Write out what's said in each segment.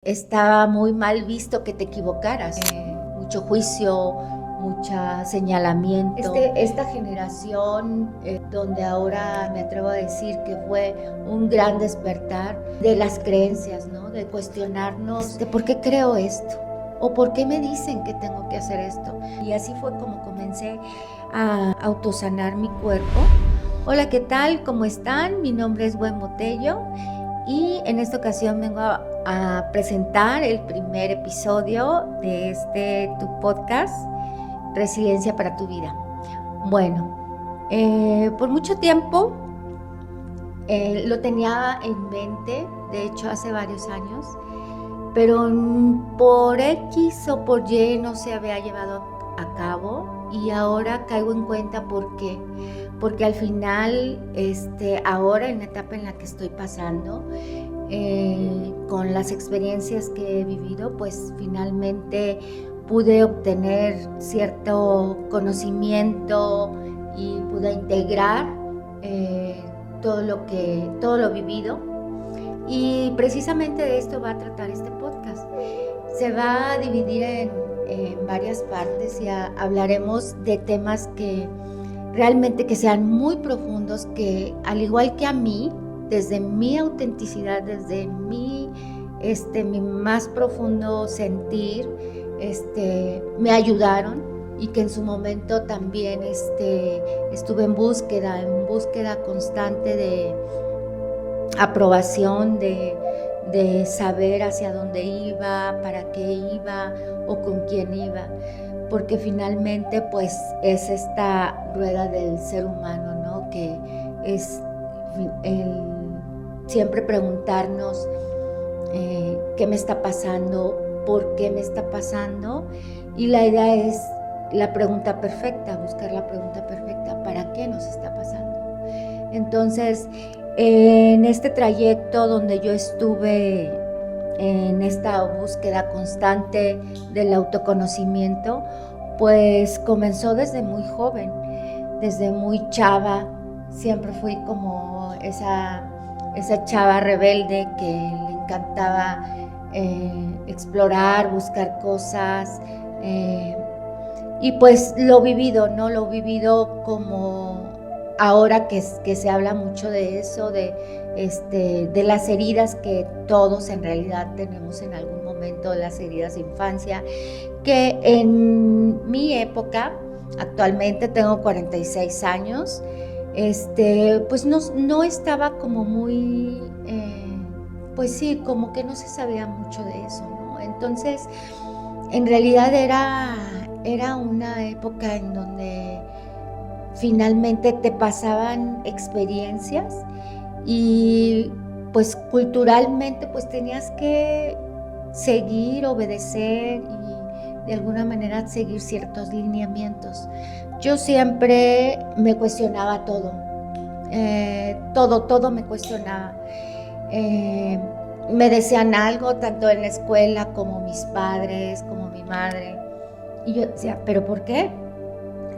estaba muy mal visto que te equivocaras. Mucho juicio, mucho señalamiento. Esta generación donde ahora me atrevo a decir que fue un gran despertar de las creencias, ¿no? De cuestionarnos de por qué creo esto o por qué me dicen que tengo que hacer esto. Y así fue como comencé a autosanar mi cuerpo. Hola, ¿qué tal? ¿Cómo están? Mi nombre es Gwen Botello y en esta ocasión vengo a presentar el primer episodio de tu podcast, Resiliencia para tu vida. Bueno, por mucho tiempo lo tenía en mente, de hecho hace varios años, pero por X o por Y no se había llevado a cabo y ahora caigo en cuenta por qué. Porque al final, ahora en la etapa en la que estoy pasando, con las experiencias que he vivido, pues finalmente pude obtener cierto conocimiento y pude integrar todo lo vivido. Y precisamente de esto va a tratar este podcast. Se va a dividir en varias partes y hablaremos de temas que realmente que sean muy profundos, que al igual que a mí, desde mi autenticidad, desde mi más profundo sentir, me ayudaron y que en su momento también estuve en búsqueda constante de aprobación, de saber hacia dónde iba, para qué iba o con quién iba, porque finalmente pues es esta rueda del ser humano, ¿no? Que es siempre preguntarnos qué me está pasando, por qué me está pasando, y la idea es la pregunta perfecta, buscar la pregunta perfecta, ¿para qué nos está pasando? Entonces, en este trayecto donde yo estuve en esta búsqueda constante del autoconocimiento, pues comenzó desde muy joven, desde muy chava. Siempre fui como esa chava rebelde que le encantaba explorar, buscar cosas, y pues lo vivido, ¿no? Lo vivido como ahora que se habla mucho de eso, de las heridas que todos en realidad tenemos en algún momento, las heridas de infancia, que en mi época, actualmente tengo 46 años, pues no estaba como muy, pues sí, como que no se sabía mucho de eso, ¿no? Entonces, en realidad era una época en donde finalmente te pasaban experiencias y pues culturalmente pues tenías que seguir, obedecer y de alguna manera seguir ciertos lineamientos. Yo siempre me cuestionaba todo, todo me cuestionaba. Me decían algo tanto en la escuela como mis padres, como mi madre, y yo decía, ¿pero por qué?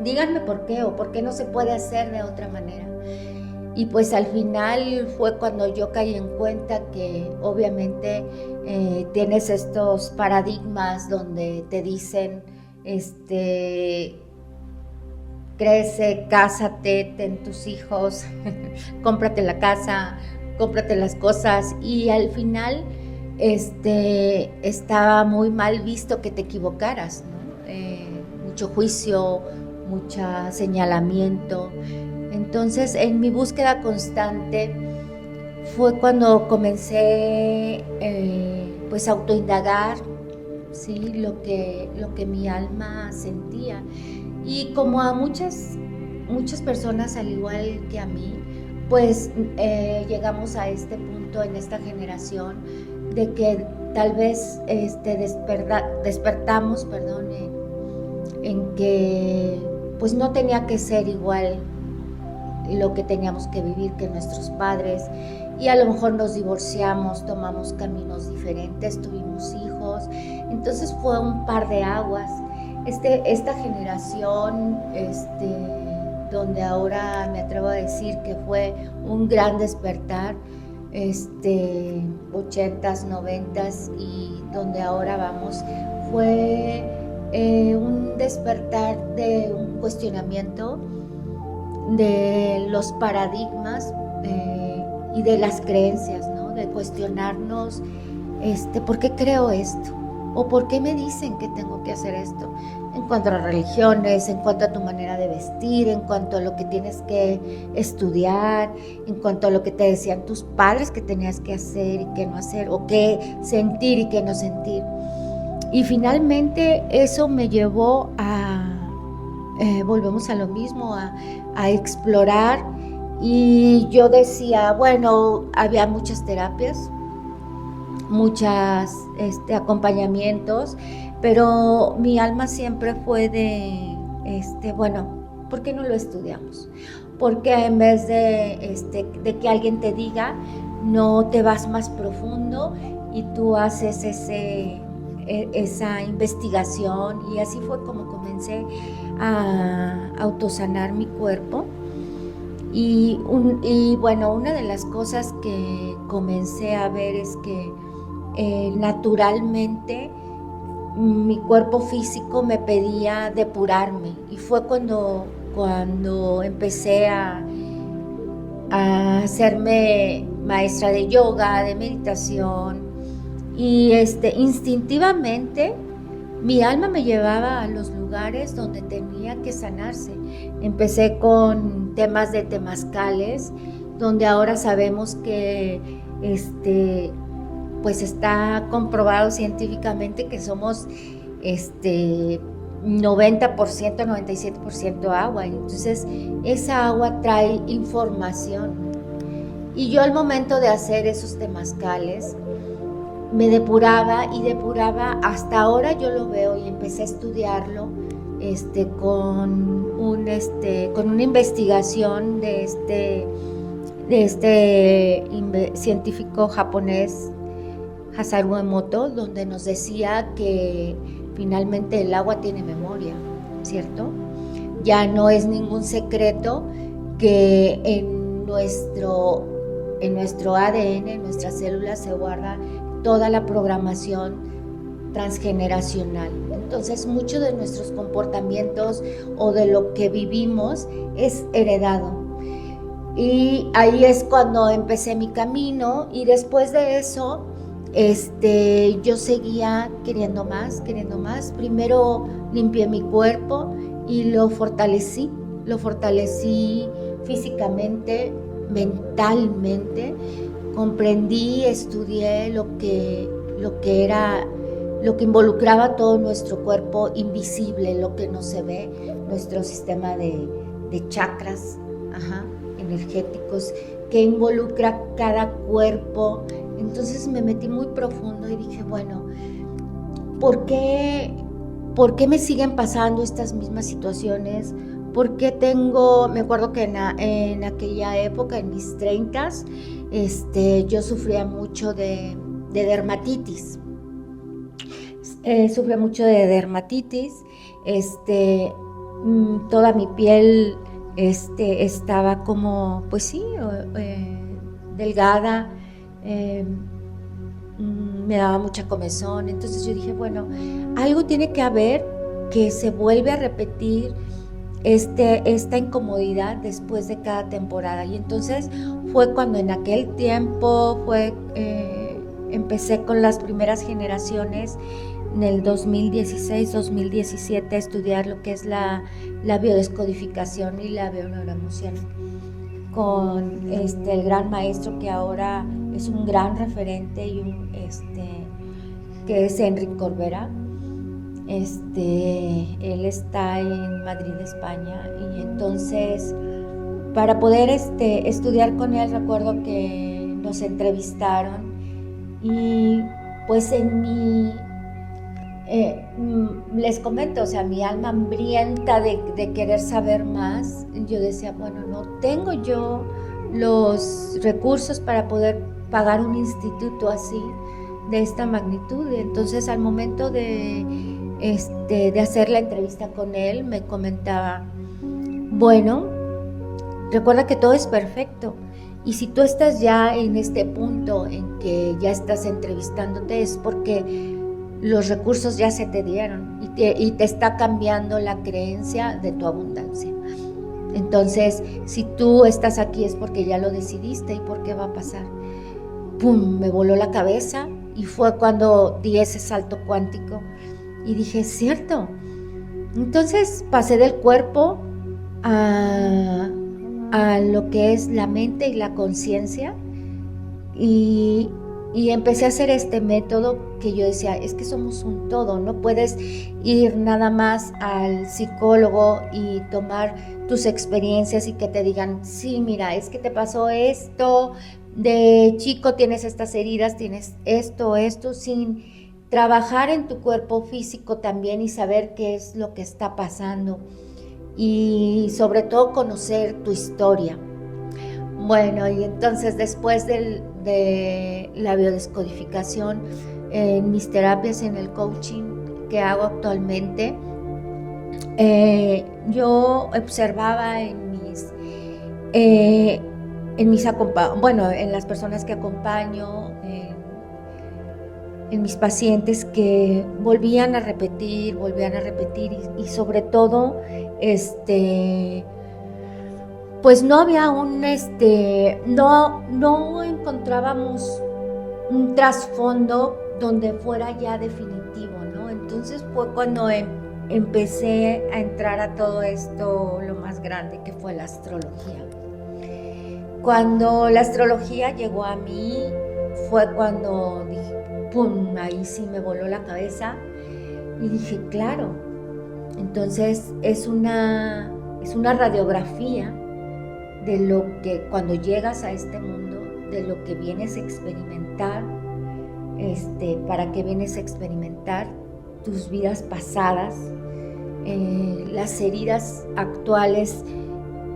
Díganme por qué o por qué no se puede hacer de otra manera. Y pues al final fue cuando yo caí en cuenta que obviamente tienes estos paradigmas donde te dicen, crece, cásate, ten tus hijos, cómprate la casa, cómprate las cosas, y al final estaba muy mal visto que te equivocaras, ¿no? Mucho juicio, mucho señalamiento. Entonces, en mi búsqueda constante fue cuando comencé pues a autoindagar, ¿sí? lo que mi alma sentía. Y como a muchas personas, al igual que a mí, pues llegamos a este punto en esta generación de que tal vez despertamos, en que pues no tenía que ser igual lo que teníamos que vivir que nuestros padres, y a lo mejor nos divorciamos, tomamos caminos diferentes, tuvimos hijos. Entonces fue un par de aguas. Esta generación, donde ahora me atrevo a decir que fue un gran despertar 80s, 90s y donde ahora vamos, fue un despertar de un cuestionamiento de los paradigmas y de las creencias, ¿no? De cuestionarnos, ¿por qué creo esto? ¿O por qué me dicen que tengo que hacer esto? En cuanto a religiones, en cuanto a tu manera de vestir, en cuanto a lo que tienes que estudiar, en cuanto a lo que te decían tus padres que tenías que hacer y que no hacer, o qué sentir y qué no sentir. Y finalmente eso me llevó a, volvemos a lo mismo, a explorar. Y yo decía, bueno, había muchas terapias, muchos acompañamientos, pero mi alma siempre fue de, bueno, ¿por qué no lo estudiamos? Porque en vez de que alguien te diga, no te vas más profundo y tú haces esa investigación. Y así fue como comencé a autosanar mi cuerpo. Y bueno, una de las cosas que comencé a ver es que naturalmente mi cuerpo físico me pedía depurarme, y fue cuando empecé a hacerme maestra de yoga, de meditación, y instintivamente mi alma me llevaba a los lugares donde tenía que sanarse. Empecé con temas de temazcales, donde ahora sabemos que pues está comprobado científicamente que somos 90%, 97% agua. Entonces esa agua trae información. Y yo al momento de hacer esos temazcales me depuraba hasta ahora yo lo veo, y empecé a estudiarlo con una investigación de científico japonés, Hasaru Emoto, donde nos decía que finalmente el agua tiene memoria, ¿cierto? Ya no es ningún secreto que en nuestro ADN, en nuestras células, se guarda toda la programación transgeneracional. Entonces, mucho de nuestros comportamientos o de lo que vivimos es heredado. Y ahí es cuando empecé mi camino, y después de eso yo seguía queriendo más. Primero limpié mi cuerpo y lo fortalecí físicamente, mentalmente. Comprendí, estudié lo que involucraba todo nuestro cuerpo invisible, lo que no se ve, nuestro sistema de chakras energéticos, que involucra cada cuerpo. Entonces me metí muy profundo y dije, bueno, ¿por qué me siguen pasando estas mismas situaciones? ¿Por qué me acuerdo que en aquella época, en mis 30s, yo sufría mucho de dermatitis. Toda mi piel estaba como, pues sí, delgada, me daba mucha comezón. Entonces yo dije, bueno, algo tiene que haber, que se vuelve a repetir esta incomodidad después de cada temporada. Y entonces fue cuando en aquel tiempo empecé con las primeras generaciones, en el 2016, 2017, a estudiar lo que es la biodescodificación y la bioneuroemoción, con el gran maestro que ahora es un gran referente, y que es Enric Corbera. Él está en Madrid, España, y entonces para poder estudiar con él, recuerdo que nos entrevistaron, y pues les comento, o sea, mi alma hambrienta de querer saber más, yo decía, bueno, no tengo yo los recursos para poder pagar un instituto así, de esta magnitud. Entonces, al momento de hacer la entrevista con él, me comentaba, bueno, recuerda que todo es perfecto, Y si tú estás ya en este punto en que ya estás entrevistándote, es porque los recursos ya se te dieron y te está cambiando la creencia de tu abundancia. Entonces, si tú estás aquí es porque ya lo decidiste. ¿Y por qué va a pasar? ¡Pum! Me voló la cabeza y fue cuando di ese salto cuántico y dije, es cierto. Entonces pasé del cuerpo a lo que es la mente y la conciencia y empecé a hacer este método que yo decía, es que somos un todo, no puedes ir nada más al psicólogo y tomar tus experiencias y que te digan, sí, mira, es que te pasó esto, de chico tienes estas heridas, tienes esto, sin trabajar en tu cuerpo físico también y saber qué es lo que está pasando y sobre todo conocer tu historia. Bueno, y entonces después de la biodescodificación, en mis terapias, en el coaching que hago actualmente, yo observaba en las personas que acompaño, en mis pacientes que volvían a repetir y sobre todo, pues no había no encontrábamos un trasfondo donde fuera ya definitivo, ¿no? Entonces fue cuando empecé a entrar a todo esto, lo más grande que fue la astrología. Cuando la astrología llegó a mí, fue cuando dije, ¡pum!, ahí sí me voló la cabeza y dije, claro, entonces es una radiografía de lo que cuando llegas a este mundo, de lo que vienes a experimentar, para qué vienes a experimentar tus vidas pasadas, las heridas actuales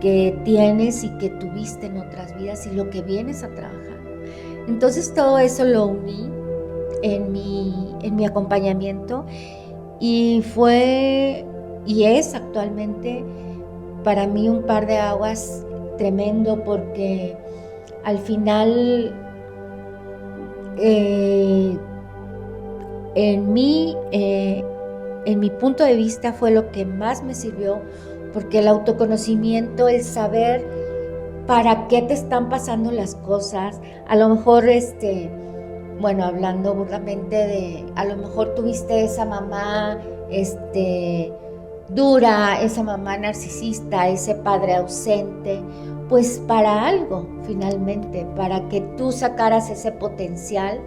que tienes y que tuviste en otras vidas y lo que vienes a trabajar. Entonces todo eso lo uní en mi acompañamiento y es actualmente para mí un par de aguas tremendo, porque al final en mi punto de vista fue lo que más me sirvió, porque el autoconocimiento, el saber para qué te están pasando las cosas, a lo mejor hablando burdamente a lo mejor tuviste esa mamá dura, esa mamá narcisista, ese padre ausente, pues para algo finalmente, para que tú sacaras ese potencial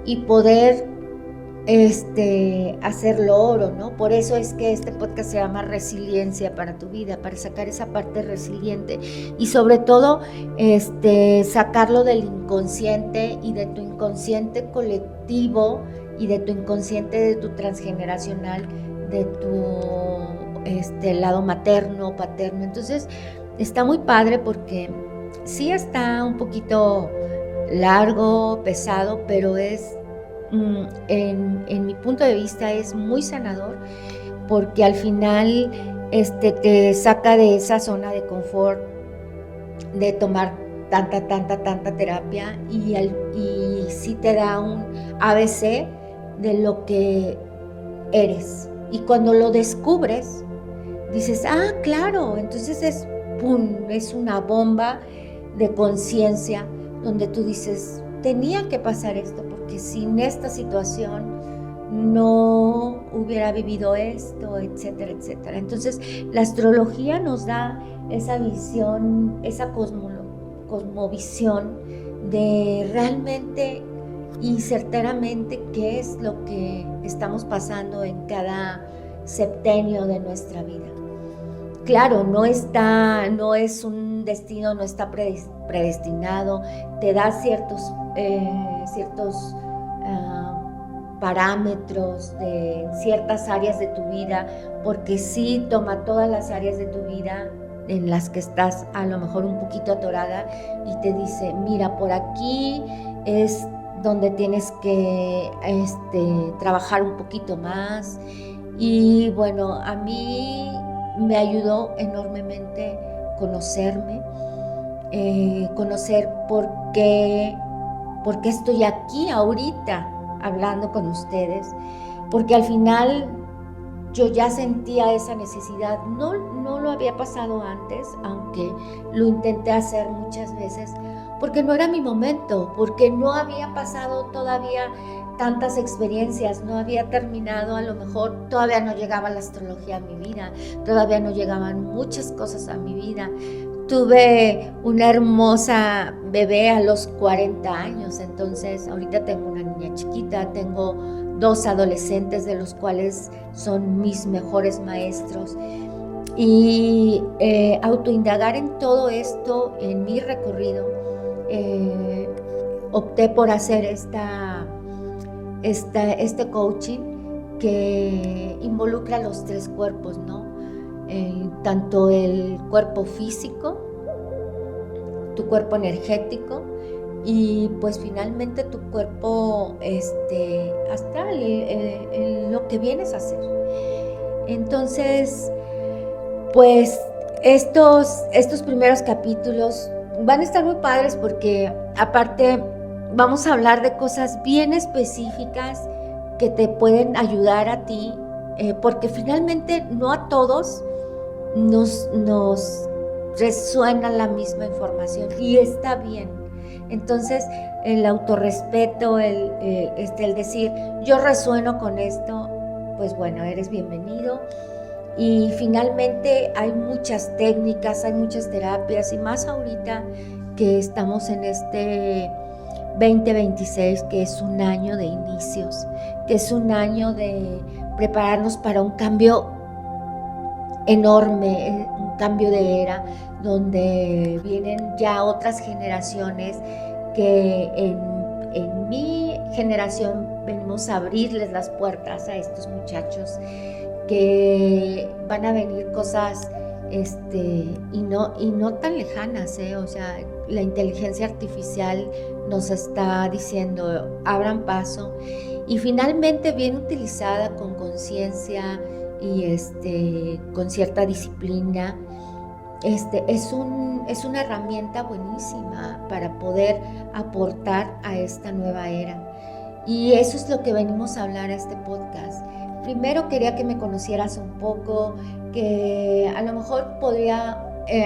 y poder hacerlo oro, ¿no? Por eso es que este podcast se llama Resiliencia para tu vida, para sacar esa parte resiliente y sobre todo sacarlo del inconsciente y de tu inconsciente colectivo y de tu inconsciente de tu transgeneracional, de tu lado materno, paterno. Entonces está muy padre porque sí está un poquito largo, pesado, pero es en mi punto de vista es muy sanador, porque al final te saca de esa zona de confort de tomar tanta terapia y sí te da un ABC de lo que eres, y cuando lo descubres dices, claro, entonces es una bomba de conciencia donde tú dices, tenía que pasar esto, porque sin esta situación no hubiera vivido esto, etcétera, etcétera. Entonces, la astrología nos da esa visión, esa cosmovisión de realmente y certeramente qué es lo que estamos pasando en cada septenio de nuestra vida. Claro, no es un destino, no está predestinado, te da ciertos parámetros de ciertas áreas de tu vida, porque sí toma todas las áreas de tu vida en las que estás a lo mejor un poquito atorada y te dice, mira, por aquí es donde tienes que trabajar un poquito más. Y bueno, a mí me ayudó enormemente conocerme, conocer por qué estoy aquí ahorita hablando con ustedes, porque al final yo ya sentía esa necesidad. No lo había pasado antes, aunque lo intenté hacer muchas veces, porque no era mi momento, porque no había pasado todavía tantas experiencias, no había terminado, a lo mejor todavía no llegaba la astrología a mi vida, todavía no llegaban muchas cosas a mi vida. Tuve una hermosa bebé a los 40 años, entonces ahorita tengo una niña chiquita, tengo 2 adolescentes de los cuales son mis mejores maestros. Y autoindagar en todo esto, en mi recorrido, opté por hacer este coaching que involucra los 3 cuerpos, ¿no? Tanto el cuerpo físico, tu cuerpo energético y pues finalmente tu cuerpo astral, lo que vienes a hacer. Entonces, pues estos primeros capítulos van a estar muy padres porque aparte vamos a hablar de cosas bien específicas que te pueden ayudar a ti, porque finalmente no a todos nos resuena la misma información y está bien. Entonces el autorrespeto, el decir yo resueno con esto, pues bueno, eres bienvenido. Y finalmente hay muchas técnicas, hay muchas terapias y más ahorita que estamos en este 2026, que es un año de inicios, que es un año de prepararnos para un cambio enorme, un cambio de era, donde vienen ya otras generaciones que en mi generación venimos a abrirles las puertas a estos muchachos, que van a venir cosas y no tan lejanas, o sea, la inteligencia artificial nos está diciendo abran paso, y finalmente bien utilizada con conciencia y con cierta disciplina, es una herramienta buenísima para poder aportar a esta nueva era. Y eso es lo que venimos a hablar a este podcast. Primero quería que me conocieras un poco, que a lo mejor podría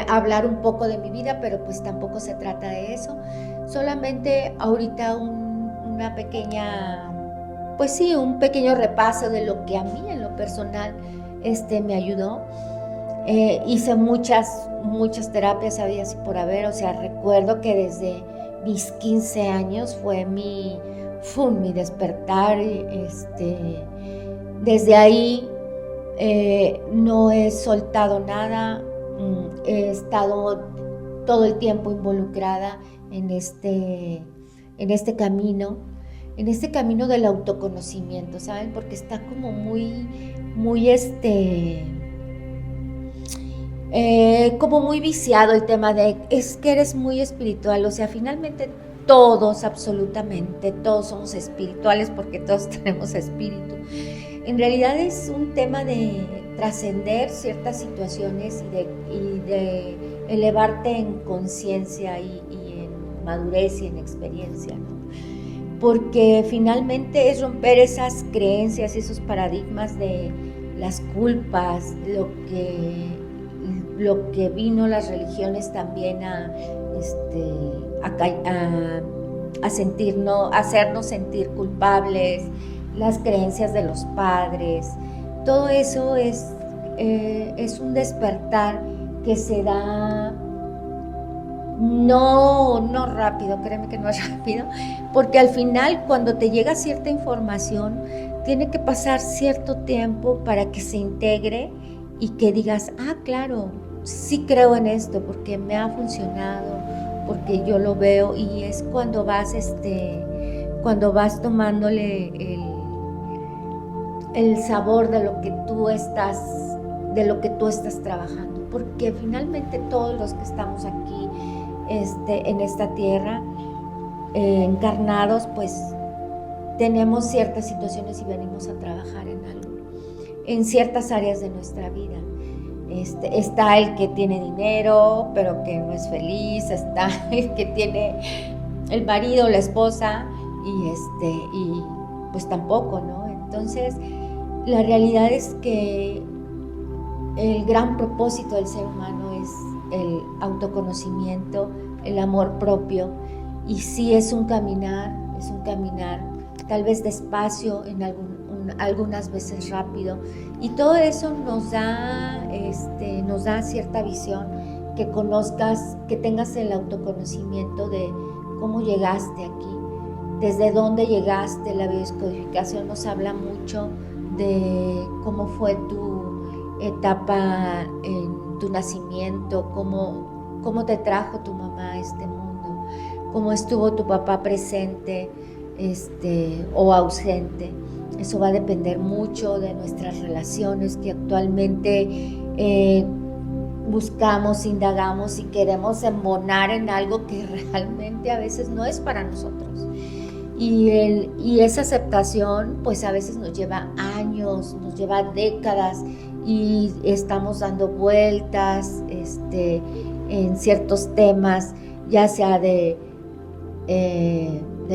hablar un poco de mi vida, pero pues tampoco se trata de eso. Solamente ahorita una pequeña, pues sí, un pequeño repaso de lo que a mí en lo personal me ayudó. Hice muchas terapias habidas y por haber, o sea, recuerdo que desde mis 15 años fue mi despertar. Desde ahí no he soltado nada, he estado todo el tiempo involucrada en este camino del autoconocimiento, ¿saben? Porque está como muy como muy viciado el tema de es que eres muy espiritual, o sea, finalmente todos, absolutamente todos somos espirituales porque todos tenemos espíritu. En realidad es un tema de trascender ciertas situaciones y de elevarte en conciencia y en madurez y en experiencia, ¿no? Porque finalmente es romper esas creencias y esos paradigmas de las culpas, lo que vino las religiones también a hacernos sentir culpables, las creencias de los padres. Todo eso es un despertar que se da no rápido, créeme que no es rápido, porque al final cuando te llega cierta información tiene que pasar cierto tiempo para que se integre y que digas, claro, sí creo en esto porque me ha funcionado, porque yo lo veo, y es cuando vas tomándole el sabor de lo que tú estás trabajando, porque finalmente todos los que estamos aquí en esta tierra encarnados, pues tenemos ciertas situaciones y venimos a trabajar en algo, en ciertas áreas de nuestra vida. Está el que tiene dinero, pero que no es feliz, está el que tiene el marido, la esposa, y pues tampoco, ¿no? Entonces, la realidad es que el gran propósito del ser humano es el autoconocimiento, el amor propio, y sí es un caminar, tal vez despacio, algunas veces rápido, y todo eso nos da cierta visión, que conozcas, que tengas el autoconocimiento de cómo llegaste aquí, desde dónde llegaste. La biodescodificación nos habla mucho de cómo fue tu etapa en tu nacimiento, cómo te trajo tu mamá a este mundo, cómo estuvo tu papá presente o ausente. Eso va a depender mucho de nuestras relaciones que actualmente buscamos, indagamos y queremos embonar en algo que realmente a veces no es para nosotros. Y esa aceptación pues a veces nos lleva años, nos lleva décadas, y estamos dando vueltas en ciertos temas, ya sea de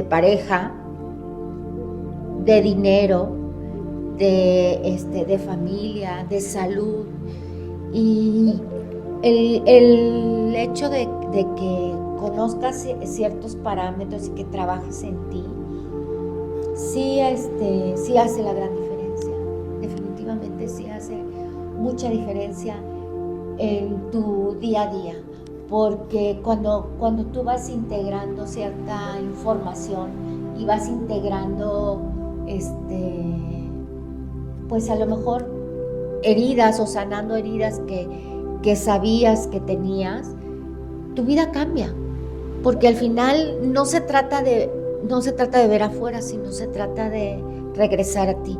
pareja, de dinero, de familia, de salud. Y el hecho de que conozcas ciertos parámetros y que trabajes en ti, sí hace la gran diferencia. Definitivamente sí hace mucha diferencia en tu día a día, porque cuando tú vas integrando cierta información y vas integrando pues a lo mejor heridas o sanando heridas que sabías que tenías, tu vida cambia, porque al final no se trata de ver afuera, sino se trata de regresar a ti,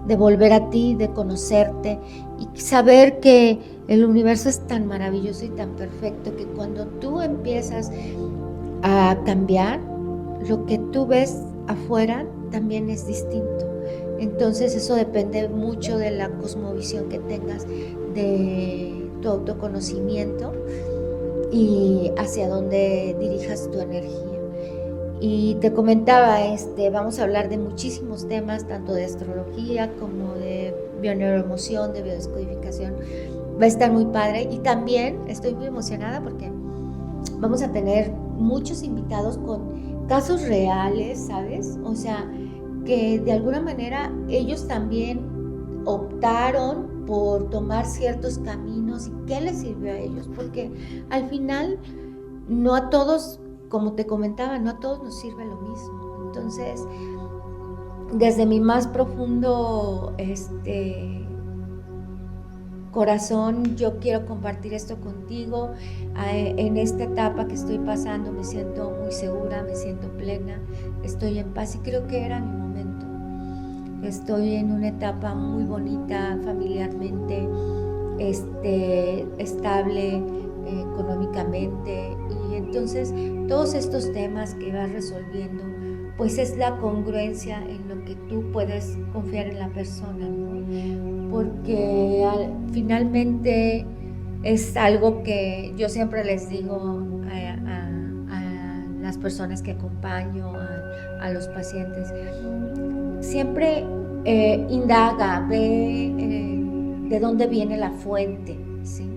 de volver a ti, de conocerte y saber que el universo es tan maravilloso y tan perfecto que cuando tú empiezas a cambiar, lo que tú ves afuera también es distinto. Entonces eso depende mucho de la cosmovisión que tengas, de tu autoconocimiento y hacia dónde dirijas tu energía. Y te comentaba, vamos a hablar de muchísimos temas, tanto de astrología como de bioneuroemoción, de biodescodificación. Va a estar muy padre, y también estoy muy emocionada porque vamos a tener muchos invitados con casos reales, ¿sabes? O sea, que de alguna manera ellos también optaron por tomar ciertos caminos y qué les sirvió a ellos, porque al final no a todos, como te comentaba, no a todos nos sirve lo mismo. Entonces, desde mi más profundo corazón, yo quiero compartir esto contigo. En esta etapa que estoy pasando me siento muy segura, me siento plena, estoy en paz y creo que era mi momento. Estoy en una etapa muy bonita familiarmente, estable económicamente, y entonces todos estos temas que vas resolviendo pues es la congruencia en lo que tú puedes confiar en la persona, ¿no? Porque finalmente es algo que yo siempre les digo a las personas que acompaño, a los pacientes, siempre indaga, ve de dónde viene la fuente, ¿sí?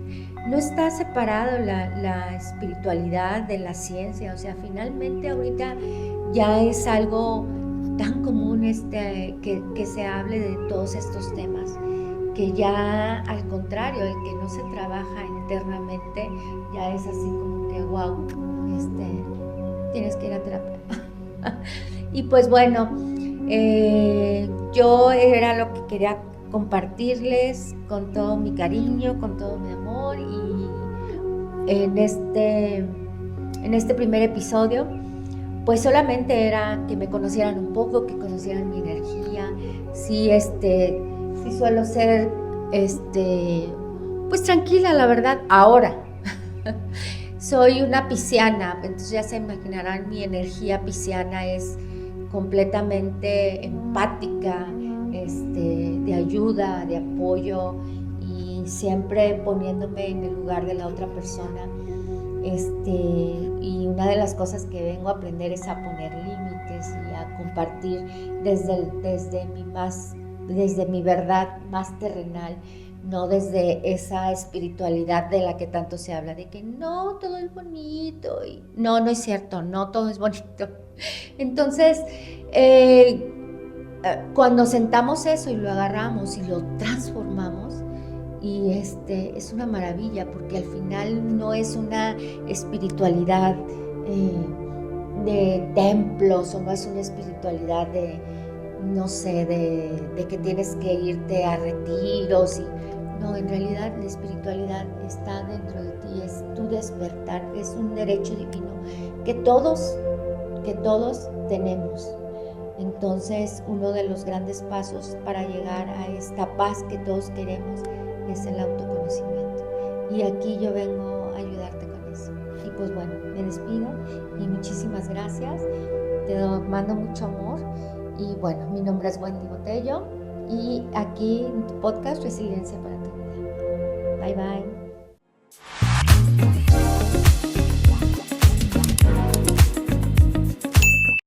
No está separado la espiritualidad de la ciencia, o sea, finalmente ahorita ya es algo tan común que se hable de todos estos temas, que ya al contrario, el que no se trabaja internamente ya es así como que wow, tienes que ir a terapia. Y pues bueno, yo era lo que quería compartirles con todo mi cariño, con todo mi amor, y en este primer episodio pues solamente era que me conocieran un poco, que conocieran mi energía. Sí, suelo ser pues tranquila, la verdad. Ahora soy una pisciana, entonces ya se imaginarán, mi energía pisciana es completamente empática, de ayuda, de apoyo, y y siempre poniéndome en el lugar de la otra persona. Y una de las cosas que vengo a aprender es a poner límites y a compartir desde mi verdad más terrenal, no desde esa espiritualidad de la que tanto se habla, de que no, todo es bonito. Y no es cierto, no todo es bonito. Entonces, cuando sentamos eso y lo agarramos y lo transformamos, y es una maravilla, porque al final no es una espiritualidad de templos, o no es una espiritualidad de, no sé, de que tienes que irte a retiros. No, en realidad la espiritualidad está dentro de ti, es tu despertar, es un derecho divino que todos tenemos. Entonces, uno de los grandes pasos para llegar a esta paz que todos queremos es el autoconocimiento. Y aquí yo vengo a ayudarte con eso. Y pues bueno, me despido y muchísimas gracias. Te mando mucho amor. Y bueno, mi nombre es Wendy Botello y aquí en tu podcast Resiliencia para tu vida. Bye bye.